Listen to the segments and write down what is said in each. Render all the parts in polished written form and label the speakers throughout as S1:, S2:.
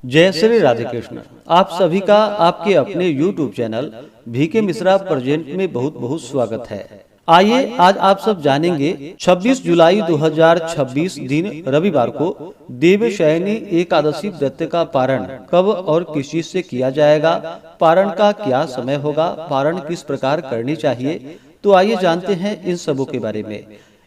S1: जय श्री राधे कृष्ण। आप सभी का आपके अपने YouTube channel VK Mishra present में बहुत बहुत स्वागत है। आइए आज आप सब जानेंगे 26 जुलाई 2026 दिन रविवार को देवशयनी एकादशी व्रत का पारण कब और किस चीज से किया जाएगा, पारण का क्या समय होगा, पारण किस प्रकार करनी चाहिए। तो आइए जानते हैं इन सबों के बारे में।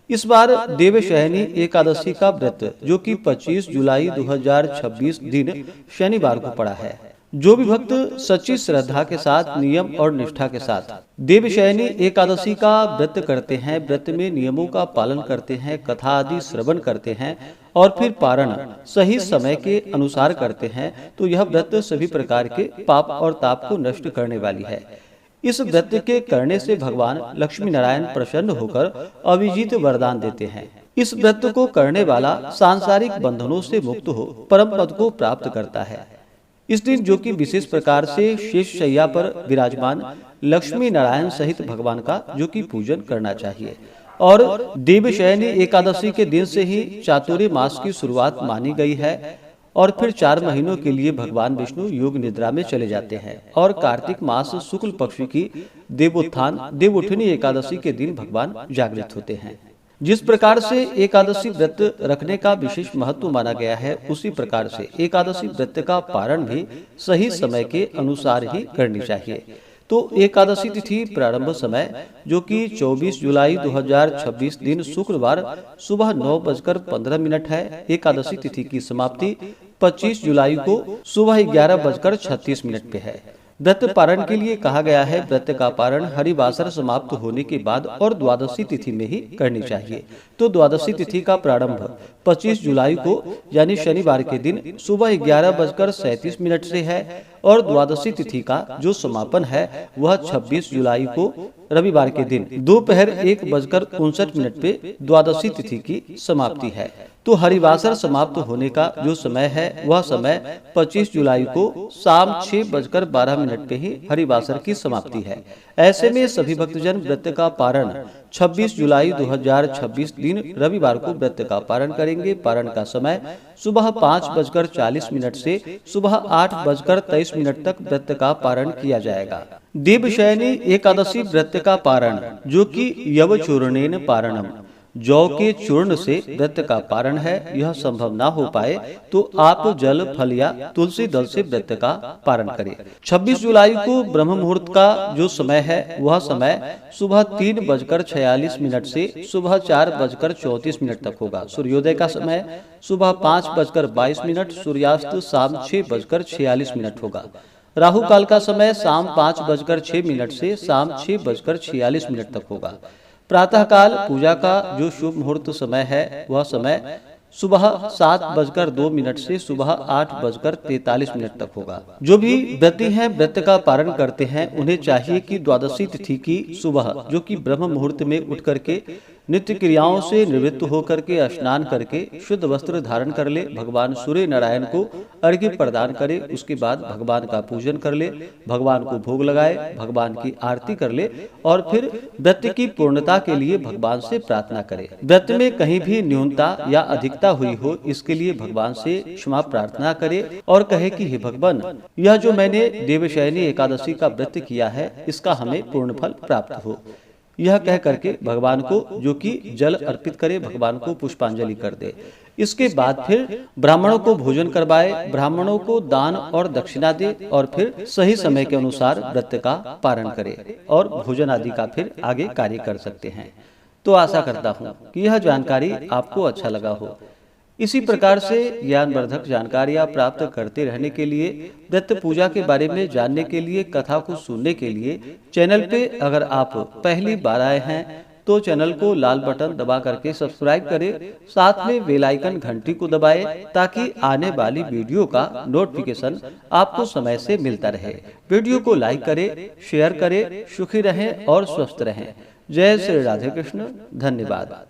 S1: इस बार देवशयनी एकादशी का व्रत जो कि 25 जुलाई 2026 दिन शनिवार को पड़ा है। जो भी भक्त सच्ची श्रद्धा के साथ, नियम और निष्ठा के साथ देवशयनी एकादशी का व्रत करते हैं, व्रत में नियमों का पालन करते हैं, कथा आदि श्रवण करते हैं और फिर पारण सही समय के अनुसार करते हैं, तो यह व्रत सभी प्रकार के पाप और ताप को नष्ट करने वाली है। इस व्रत के करने से भगवान लक्ष्मी नारायण प्रसन्न होकर अविजित वरदान देते हैं। इस व्रत को करने वाला सांसारिक बंधनों से मुक्त हो परम पद को प्राप्त करता है। इस दिन जो कि विशेष प्रकार से शेष शैया पर विराजमान लक्ष्मी नारायण सहित भगवान का जो कि पूजन करना चाहिए। और देवशयनी एकादशी के दिन से ही चातुर्य मास की शुरुआत मानी गई है और फिर 4 महीनों के लिए भगवान विष्णु योग निद्रा में चले जाते हैं और कार्तिक मास शुक्ल पक्ष की देवोत्थान देवउठनी एकादशी के दिन भगवान जागृत होते हैं। जिस प्रकार से एकादशी व्रत रखने का विशेष महत्व माना गया है, उसी प्रकार से एकादशी व्रत का पारण भी सही समय के अनुसार ही करनी चाहिए। तो एकादशी तिथि प्रारंभ समय जो कि 24 जुलाई 2026 दिन शुक्रवार सुबह 9:15 है। एकादशी तिथि की समाप्ति 25 जुलाई को सुबह 11:36 पे है। व्रत पारण के लिए कहा गया है, व्रत का पारण हरिवासर समाप्त होने के बाद और द्वादशी तिथि में ही करनी चाहिए। तो द्वादशी तिथि का प्रारंभ 25 जुलाई को यानी शनिवार के दिन सुबह 11:37 से है और द्वादशी तिथि का जो समापन है वह 26 जुलाई को रविवार के दिन दोपहर 1:59 पे द्वादशी तिथि की समाप्ति है। तो हरिवासर समाप्त होने का जो समय है वह समय 25 जुलाई को शाम 6:12 पे ही हरिवासर की समाप्ति है। ऐसे में सभी भक्तजन व्रत का पारण 26 जुलाई 2026 दिन रविवार को व्रत का पारण करेंगे। पारण का समय सुबह 5:40 से सुबह 8:23 तक व्रत का पारण किया जाएगा। देवशयनी एकादशी व्रत का पारण जो कि यवचूर्णेन पारणम, जौ के चूर्ण से व्रत का पारण है। यह संभव ना हो पाए तो आप जल, फल या तुलसी दल से व्रत का पारण करें। 26 जुलाई को ब्रह्म मुहूर्त का जो समय है वह समय सुबह 3:46 से सुबह 4:34 तक होगा। सूर्योदय का समय सुबह 5:22, सूर्यास्त शाम 6:46 होगा। राहु काल का समय शाम 5:06 से शाम 6:46 तक होगा। प्रातः काल पूजा का जो शुभ मुहूर्त समय है वह समय सुबह 7:02 से सुबह 8:43 तक होगा। जो भी व्रती हैं, व्रत का पारण करते हैं, उन्हें चाहिए कि द्वादशी तिथि की सुबह जो कि ब्रह्म मुहूर्त में उठ करके नित्य क्रियाओं से निवृत्त होकर के स्नान करके शुद्ध वस्त्र धारण कर ले, भगवान सूर्य नारायण को अर्घ्य प्रदान करे, उसके बाद भगवान का पूजन कर ले, भगवान को भोग लगाए, भगवान की आरती कर ले और फिर व्रत की पूर्णता के लिए भगवान से प्रार्थना करे। व्रत में कहीं भी न्यूनता या अधिकता हुई हो इसके लिए भगवान से क्षमा प्रार्थना करे और कहे कि हे भगवान, यह जो मैंने देवशयनी एकादशी का व्रत किया है इसका हमें पूर्ण फल प्राप्त हो। यह कह करके भगवान को जो कि जल अर्पित करे, भगवान को पुष्पांजलि कर दे। इसके बाद फिर ब्राह्मणों को भोजन करवाए, ब्राह्मणों को दान और दक्षिणा दे और फिर सही समय के अनुसार व्रत का पारण करे और भोजन आदि का फिर आगे कार्य कर सकते हैं। तो आशा करता हूँ कि यह जानकारी आपको अच्छा लगा हो। इसी प्रकार से ज्ञानवर्धक जानकारियाँ प्राप्त करते रहने के लिए, व्रत पूजा के बारे में जानने के लिए, कथा को सुनने के लिए चैनल पे अगर आप पहली बार आए हैं तो चैनल को लाल बटन दबा करके सब्सक्राइब करें, साथ में बेल आइकन घंटी को दबाएं ताकि आने वाली वीडियो का नोटिफिकेशन आपको समय से मिलता रहे। वीडियो को लाइक करें, शेयर करें, सुखी रहें और स्वस्थ रहें। जय श्री राधे कृष्ण। धन्यवाद।